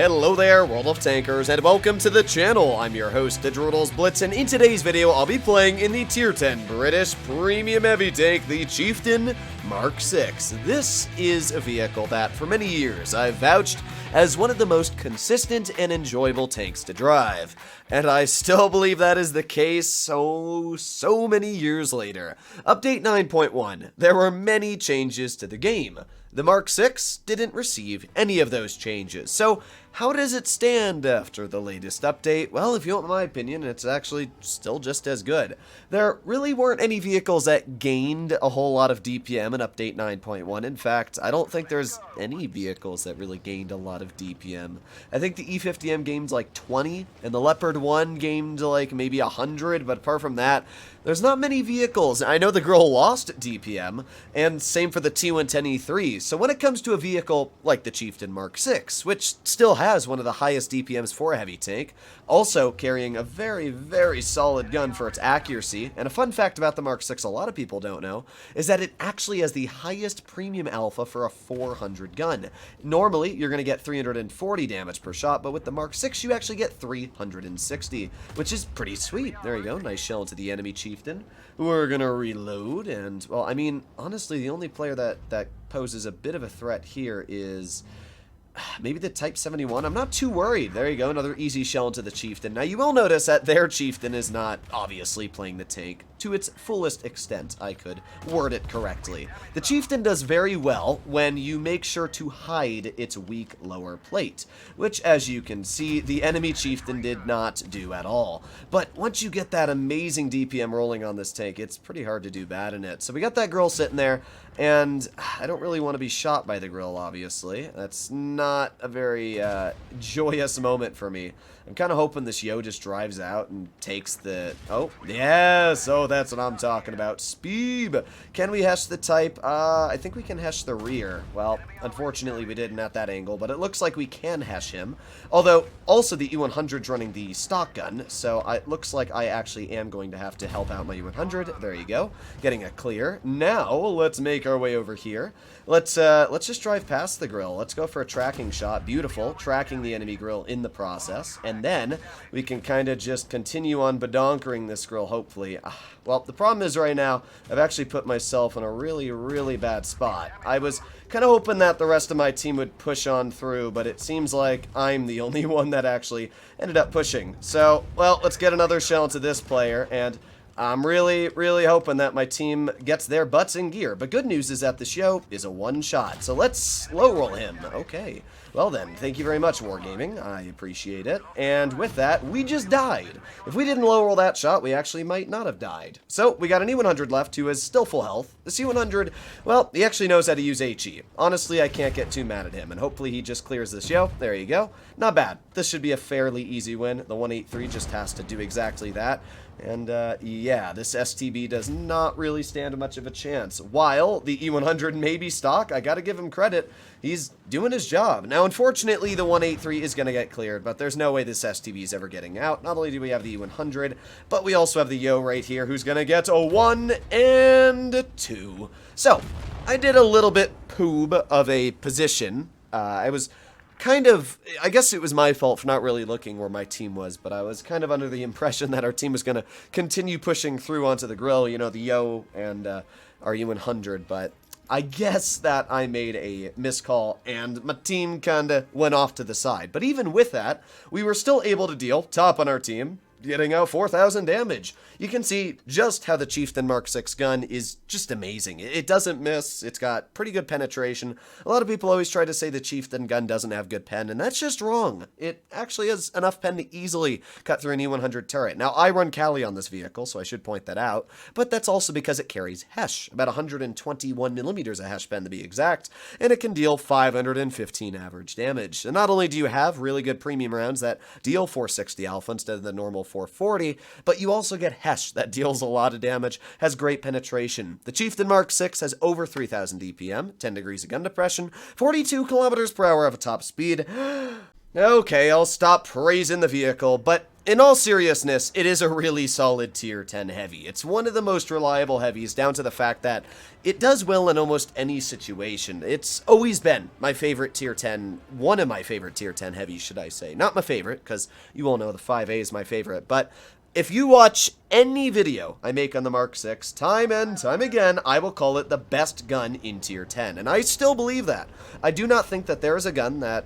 Hello there, World of Tankers, and welcome to the channel. I'm your host, Droodles Blitz, and in today's video, I'll be playing in the Tier 10 British Premium Heavy Tank, the Chieftain MK.6. This is a vehicle that, for many years, I've vouched as one of the most consistent and enjoyable tanks to drive. And I still believe that is the case so many years later. Update 9.1. There were many changes to the game. The MK.6 didn't receive any of those changes. So how does it stand after the latest update? Well, if you want my opinion, it's actually still just as good. There really weren't any vehicles that gained a whole lot of DPM in Update 9.1. In fact, I don't think there's any vehicles that really gained a lot of DPM. I think the E50M gained like 20, and the Leopard 1 gained like maybe 100, but apart from that, there's not many vehicles. I know the girl lost DPM, and same for the T110E3. So when it comes to a vehicle like the Chieftain MK.6, which still has one of the highest DPMs for a heavy tank, also carrying a very solid gun for its accuracy, and a fun fact about the MK.6 a lot of people don't know, is that it actually has the highest premium alpha for a 400 gun. Normally, you're going to get 340 damage per shot, but with the MK.6, you actually get 360, which is pretty sweet. There you go, nice shell into the enemy Chieftain. We're gonna reload, and, well, I mean, honestly, the only player that poses a bit of a threat here is maybe the Type 71. I'm not too worried. There you go, another easy shell into the Chieftain. Now, you will notice that their Chieftain is not obviously playing the tank to its fullest extent. I could word it correctly. The Chieftain does very well when you make sure to hide its weak lower plate, which, as you can see, the enemy Chieftain did not do at all. But once you get that amazing DPM rolling on this tank, it's pretty hard to do bad in it. So we got that girl sitting there, and I don't really want to be shot by the grill, obviously. That's not a very joyous moment for me. I'm kind of hoping this yo just drives out and takes the... Oh, yes! Oh, that's what I'm talking about. Speed! Can we hesh the Type? I think we can hesh the rear. Well, unfortunately we didn't at that angle, but it looks like we can hesh him. Although, also the E100's running the stock gun, so it looks like I actually am going to have to help out my E100. There you go. Getting a clear. Now, let's make our way over here. Let's just drive past the grill. Let's go for a tracking shot. Beautiful. Tracking the enemy grill in the process. And then we can kind of just continue on badonkering this grill, hopefully. Well, the problem is right now, I've actually put myself in a really bad spot. I was kind of hoping that the rest of my team would push on through, but it seems like I'm the only one that actually ended up pushing. So, well, let's get another shell into this player, and I'm really hoping that my team gets their butts in gear. But good news is that the show is a one-shot, so let's slow roll him. Okay. Well then, thank you very much, Wargaming. I appreciate it. And with that, we just died. If we didn't low roll that shot, we actually might not have died. So, we got an E100 left who is still full health. The C100, well, he actually knows how to use HE. Honestly, I can't get too mad at him, and hopefully he just clears this yo. There you go. Not bad. This should be a fairly easy win. The 183 just has to do exactly that. And, yeah, this STB does not really stand much of a chance. While the E100 may be stock, I gotta give him credit. He's doing his job. Now, unfortunately, the 183 is gonna get cleared, but there's no way this STB is ever getting out. Not only do we have the E100, but we also have the yo right here, who's gonna get a 1 and 2. So, I did a little bit poob of a position. I was kind of, I guess it was my fault for not really looking where my team was, but I was kind of under the impression that our team was going to continue pushing through onto the grill, you know, the yo and our U100, but I guess that I made a miscall and my team kind of went off to the side. But even with that, we were still able to deal top on our team, getting out 4,000 damage. You can see just how the Chieftain MK.6 gun is just amazing. It doesn't miss. It's got pretty good penetration. A lot of people always try to say the Chieftain gun doesn't have good pen, and that's just wrong. It actually has enough pen to easily cut through an E100 turret. Now, I run Cali on this vehicle, so I should point that out, but that's also because it carries Hesh, about 121 millimeters of Hesh pen to be exact, and it can deal 515 average damage. And not only do you have really good premium rounds that deal 460 alpha instead of the normal 440, but you also get Hesh that deals a lot of damage, has great penetration. The Chieftain MK.6 has over 3,000 DPM, 10 degrees of gun depression, 42 kilometers per hour of a top speed, Okay, I'll stop praising the vehicle, but in all seriousness, it is a really solid tier 10 heavy. It's one of the most reliable heavies, down to the fact that it does well in almost any situation. It's always been my favorite tier 10, one of my favorite tier 10 heavies, should I say. Not my favorite, because you all know the 5A is my favorite, but if you watch any video I make on the Mark 6, time and time again, I will call it the best gun in tier 10, and I still believe that. I do not think that there is a gun that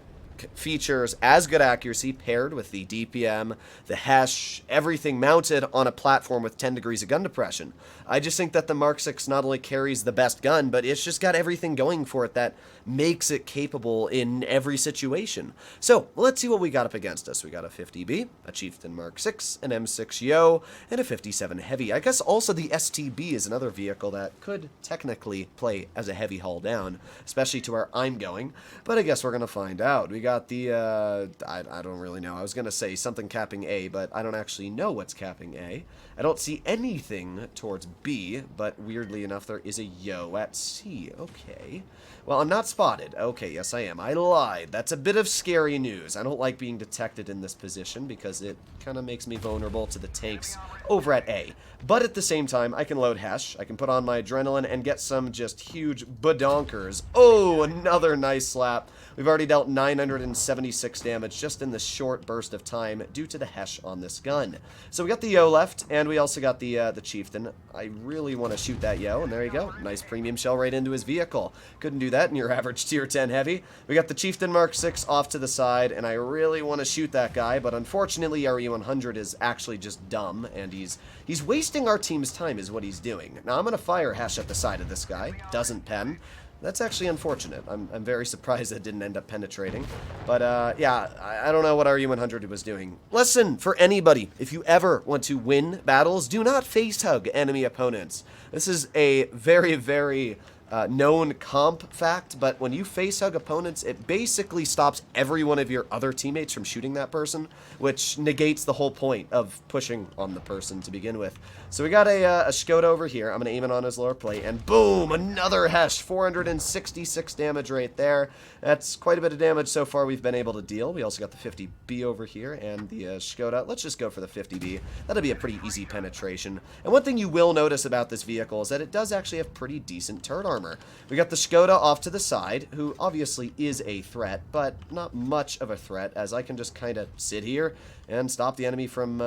features as good accuracy paired with the DPM, the Hesh, everything mounted on a platform with 10 degrees of gun depression. I just think that the Mark 6 not only carries the best gun, but it's just got everything going for it that makes it capable in every situation. So, let's see what we got up against us. We got a 50B, a Chieftain Mark 6, an M6 Yo, and a 57 Heavy. I guess also the STB is another vehicle that could technically play as a heavy haul down, especially to where I'm going, but I guess we're going to find out. We got the, I don't really know. I was going to say something capping A, but I don't actually know what's capping A. I don't see anything towards B, but weirdly enough, there is a Yo at C. Okay. Well, I'm not spotted. Okay, yes, I am. I lied. That's a bit of scary news. I don't like being detected in this position because it kind of makes me vulnerable to the tanks over at A. But at the same time, I can load Hesh. I can put on my adrenaline and get some just huge badonkers. Oh, another nice slap. We've already dealt 976 damage just in this short burst of time due to the Hesh on this gun. So we got the Yo left, and we also got the Chieftain. I really want to shoot that Yo, and there you go. Nice premium shell right into his vehicle. Couldn't do that in your average tier 10 heavy. We got the Chieftain Mark 6 off to the side, and I really want to shoot that guy, but unfortunately our E100 is actually just dumb, and he's wasting our team's time is what he's doing. Now I'm going to fire Hesh at the side of this guy. Doesn't pen. That's actually unfortunate. I'm very surprised that didn't end up penetrating. But, yeah, I don't know what our U100 was doing. Lesson for anybody. If you ever want to win battles, do not face hug enemy opponents. This is a very, very known comp fact, but when you face hug opponents, it basically stops every one of your other teammates from shooting that person, which negates the whole point of pushing on the person to begin with. So we got a Skoda over here. I'm going to aim it on his lower plate, and boom, another Hesh. 466 damage right there. That's quite a bit of damage so far we've been able to deal. We also got the 50B over here and the Skoda. Let's just go for the 50B. That'll be a pretty easy penetration. And one thing you will notice about this vehicle is that it does actually have pretty decent turret armor. We got the Skoda off to the side, who obviously is a threat, but not much of a threat, as I can just kind of sit here and stop the enemy from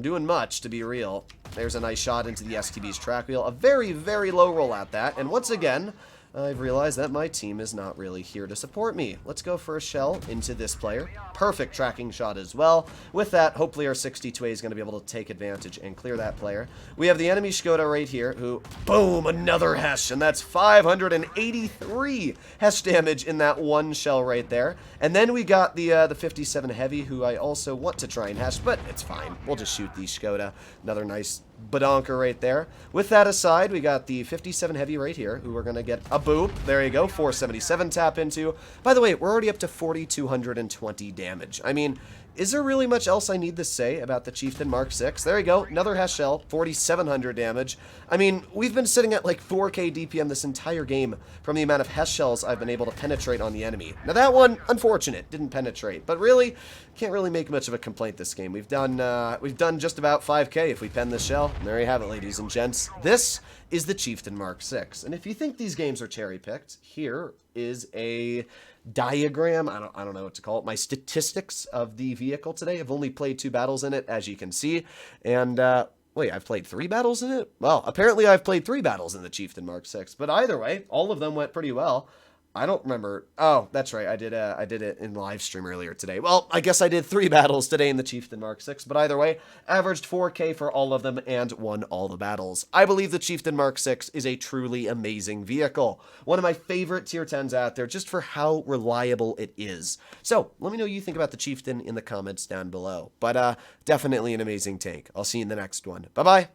doing much, to be real. There's a nice shot into the STB's track wheel. A very, very low roll at that. And once again, I've realized that my team is not really here to support me. Let's go for a shell into this player. Perfect tracking shot as well. With that, hopefully our 62A is going to be able to take advantage and clear that player. We have the enemy Skoda right here, who, boom, another Hesh, and that's 583 Hesh damage in that one shell right there. And then we got the 57 Heavy, who I also want to try and Hesh, but it's fine. We'll just shoot the Skoda. Another nice badonker right there. With that aside, we got the 57 Heavy right here, who we're going to get a boop. There you go, 477 tap into. By the way, we're already up to 4,220 damage. I mean, is there really much else I need to say about the Chieftain Mark 6? There you go, another Hesh shell, 4,700 damage. I mean, we've been sitting at like 4k DPM this entire game from the amount of Hesh shells I've been able to penetrate on the enemy. Now that one, unfortunate, didn't penetrate, but really, can't really make much of a complaint this game. We've done just about 5k if we pen this shell. And there you have it, ladies and gents. This is the Chieftain Mark 6. And if you think these games are cherry-picked, here is a diagram. I don't know what to call it. My statistics of the vehicle today. I've only played 2 battles in it, as you can see. And, wait, I've played 3 battles in it? Well, apparently I've played 3 battles in the Chieftain Mark 6. But either way, all of them went pretty well. I don't remember. Oh, that's right. I did it in live stream earlier today. Well, I guess I did 3 battles today in the Chieftain Mark 6, but either way, averaged 4k for all of them and won all the battles. I believe the Chieftain Mark 6 is a truly amazing vehicle. One of my favorite tier 10s out there just for how reliable it is. So, let me know what you think about the Chieftain in the comments down below. But definitely an amazing tank. I'll see you in the next one. Bye-bye.